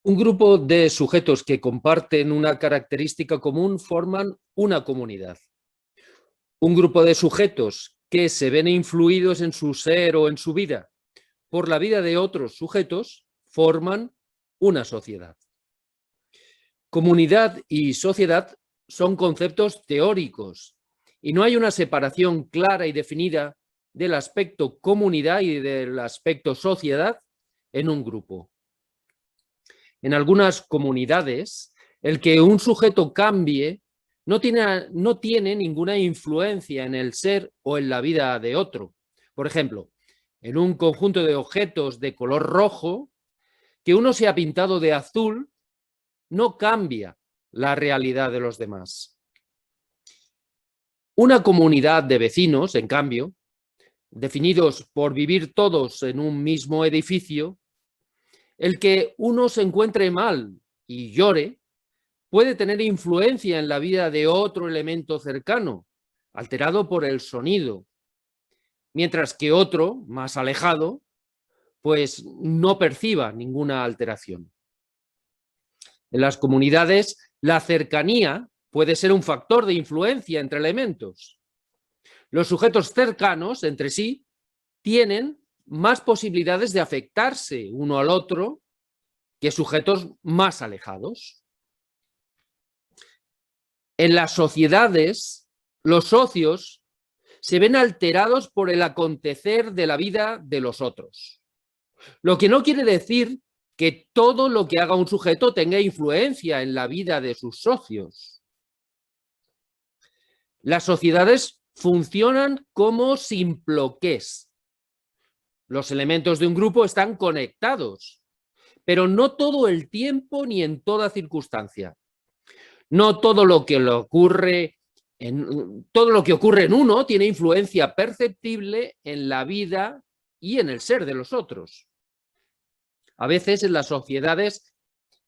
Un grupo de sujetos que comparten una característica común forman una comunidad. Un grupo de sujetos que se ven influidos en su ser o en su vida por la vida de otros sujetos forman una sociedad. Comunidad y sociedad son conceptos teóricos y no hay una separación clara y definida del aspecto comunidad y del aspecto sociedad en un grupo. En algunas comunidades, el que un sujeto cambie no tiene ninguna influencia en el ser o en la vida de otro. Por ejemplo, en un conjunto de objetos de color rojo, que uno sea pintado de azul no cambia la realidad de los demás. Una comunidad de vecinos, en cambio, definidos por vivir todos en un mismo edificio, el que uno se encuentre mal y llore puede tener influencia en la vida de otro elemento cercano, alterado por el sonido, mientras que otro, más alejado, pues no perciba ninguna alteración. En las comunidades, la cercanía puede ser un factor de influencia entre elementos. Los sujetos cercanos entre sí tienen más posibilidades de afectarse uno al otro que sujetos más alejados. En las sociedades, los socios se ven alterados por el acontecer de la vida de los otros. Lo que no quiere decir que todo lo que haga un sujeto tenga influencia en la vida de sus socios. Las sociedades funcionan como simploqués. Los elementos de un grupo están conectados, pero no todo el tiempo ni en toda circunstancia. No todo lo que ocurre en uno tiene influencia perceptible en la vida y en el ser de los otros. A veces en las sociedades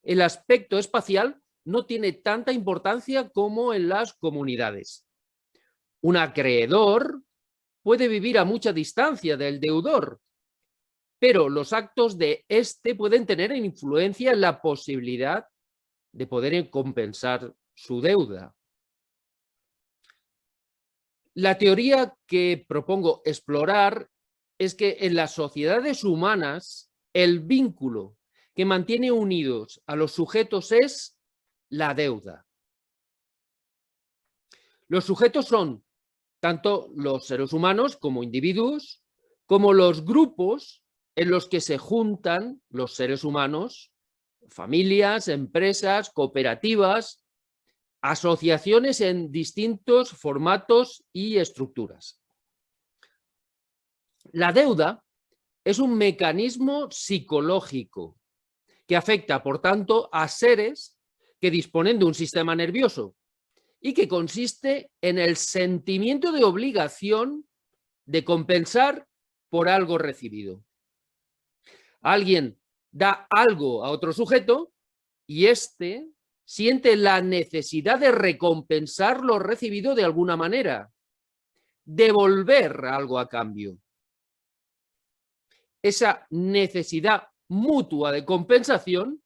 el aspecto espacial no tiene tanta importancia como en las comunidades. Un acreedor puede vivir a mucha distancia del deudor, pero los actos de éste pueden tener influencia en la posibilidad de poder compensar su deuda. La teoría que propongo explorar es que en las sociedades humanas el vínculo que mantiene unidos a los sujetos es la deuda. Los sujetos son tanto los seres humanos como individuos, como los grupos en los que se juntan los seres humanos, familias, empresas, cooperativas, asociaciones en distintos formatos y estructuras. La deuda es un mecanismo psicológico que afecta, por tanto, a seres que disponen de un sistema nervioso y que consiste en el sentimiento de obligación de compensar por algo recibido. Alguien da algo a otro sujeto y éste siente la necesidad de recompensar lo recibido de alguna manera, devolver algo a cambio. Esa necesidad mutua de compensación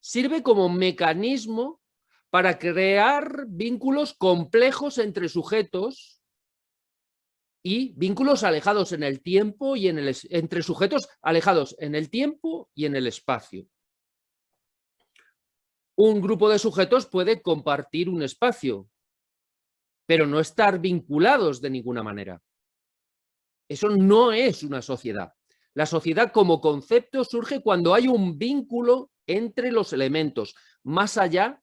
sirve como mecanismo para crear vínculos complejos entre sujetos y vínculos alejados en el tiempo y entre sujetos alejados en el tiempo y en el espacio. Un grupo de sujetos puede compartir un espacio, pero no estar vinculados de ninguna manera. Eso no es una sociedad. La sociedad como concepto surge cuando hay un vínculo entre los elementos, más allá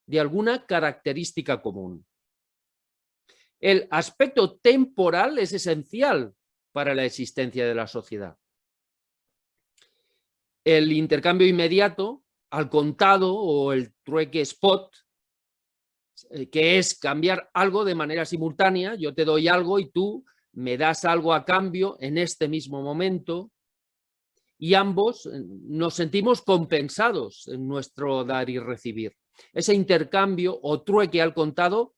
de alguna característica común. El aspecto temporal es esencial para la existencia de la sociedad. El intercambio inmediato, al contado o el trueque spot, que es cambiar algo de manera simultánea, yo te doy algo y tú me das algo a cambio en este mismo momento, y ambos nos sentimos compensados en nuestro dar y recibir. Ese intercambio o trueque al contado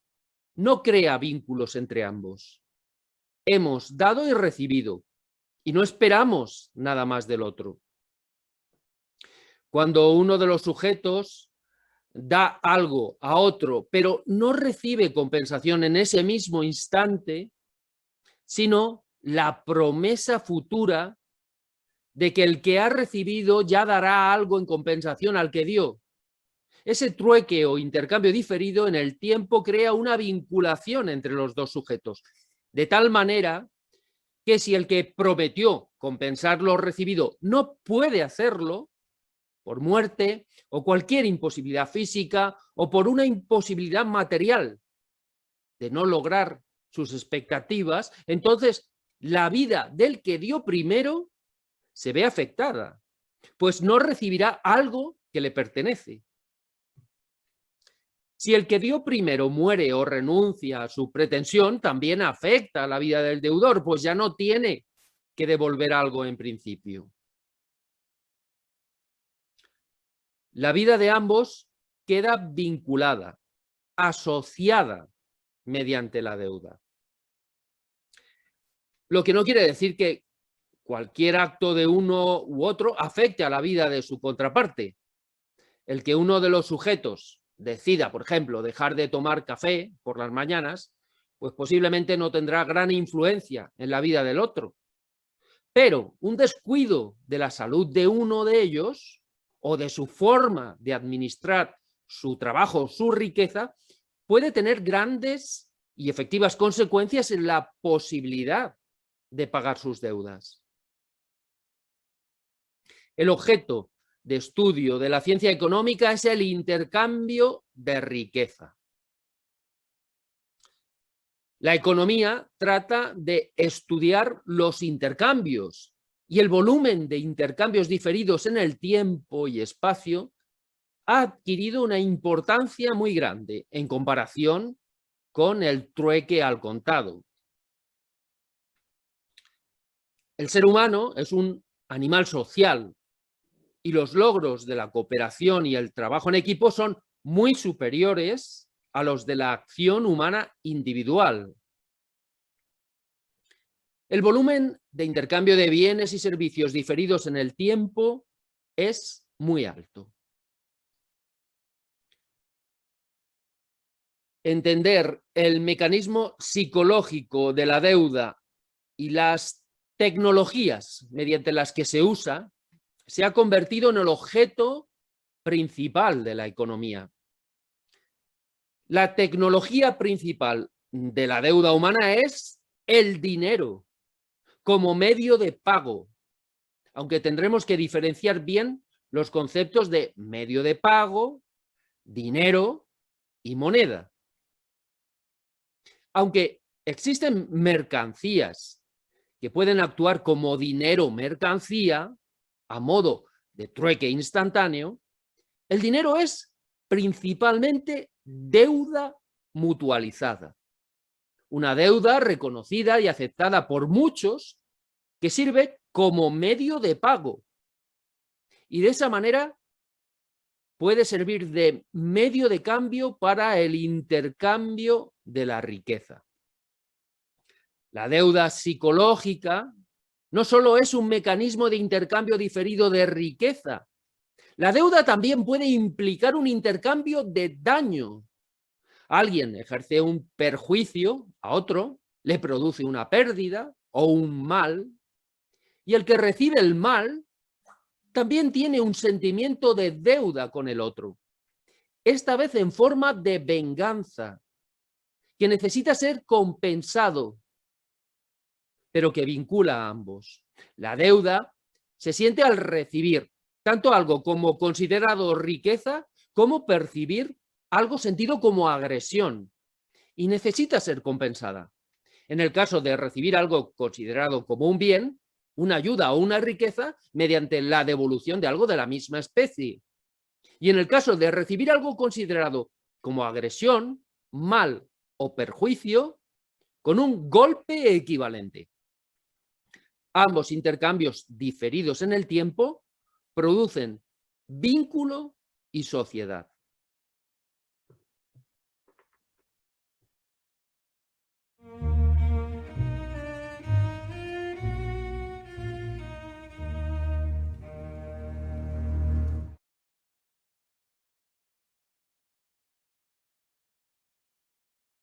no crea vínculos entre ambos. Hemos dado y recibido y no esperamos nada más del otro. Cuando uno de los sujetos da algo a otro, pero no recibe compensación en ese mismo instante, sino la promesa futura de que el que ha recibido ya dará algo en compensación al que dio. Ese trueque o intercambio diferido en el tiempo crea una vinculación entre los dos sujetos, de tal manera que si el que prometió compensar lo recibido no puede hacerlo, por muerte o cualquier imposibilidad física o por una imposibilidad material de no lograr sus expectativas, entonces la vida del que dio primero se ve afectada, pues no recibirá algo que le pertenece. Si el que dio primero muere o renuncia a su pretensión, también afecta a la vida del deudor, pues ya no tiene que devolver algo en principio. La vida de ambos queda vinculada, asociada mediante la deuda. Lo que no quiere decir que cualquier acto de uno u otro afecte a la vida de su contraparte. El que uno de los sujetos decida, por ejemplo, dejar de tomar café por las mañanas, pues posiblemente no tendrá gran influencia en la vida del otro. Pero un descuido de la salud de uno de ellos o de su forma de administrar su trabajo, su riqueza, puede tener grandes y efectivas consecuencias en la posibilidad de pagar sus deudas. El objeto de estudio de la ciencia económica es el intercambio de riqueza. La economía trata de estudiar los intercambios y el volumen de intercambios diferidos en el tiempo y espacio ha adquirido una importancia muy grande en comparación con el trueque al contado. El ser humano es un animal social y los logros de la cooperación y el trabajo en equipo son muy superiores a los de la acción humana individual. El volumen de intercambio de bienes y servicios diferidos en el tiempo es muy alto. Entender el mecanismo psicológico de la deuda y las tecnologías mediante las que se usa se ha convertido en el objeto principal de la economía. La tecnología principal de la deuda humana es el dinero como medio de pago, aunque tendremos que diferenciar bien los conceptos de medio de pago, dinero y moneda. Aunque existen mercancías que pueden actuar como dinero mercancía, a modo de trueque instantáneo, el dinero es principalmente deuda mutualizada. Una deuda reconocida y aceptada por muchos que sirve como medio de pago. Y de esa manera puede servir de medio de cambio para el intercambio de la riqueza. La deuda psicológica no solo es un mecanismo de intercambio diferido de riqueza, la deuda también puede implicar un intercambio de daño. Alguien ejerce un perjuicio a otro, le produce una pérdida o un mal, y el que recibe el mal también tiene un sentimiento de deuda con el otro, esta vez en forma de venganza, que necesita ser compensado, pero que vincula a ambos. La deuda se siente al recibir tanto algo como considerado riqueza, como percibir algo sentido como agresión, y necesita ser compensada. En el caso de recibir algo considerado como un bien, una ayuda o una riqueza, mediante la devolución de algo de la misma especie. Y en el caso de recibir algo considerado como agresión, mal o perjuicio, con un golpe equivalente. Ambos intercambios diferidos en el tiempo producen vínculo y sociedad.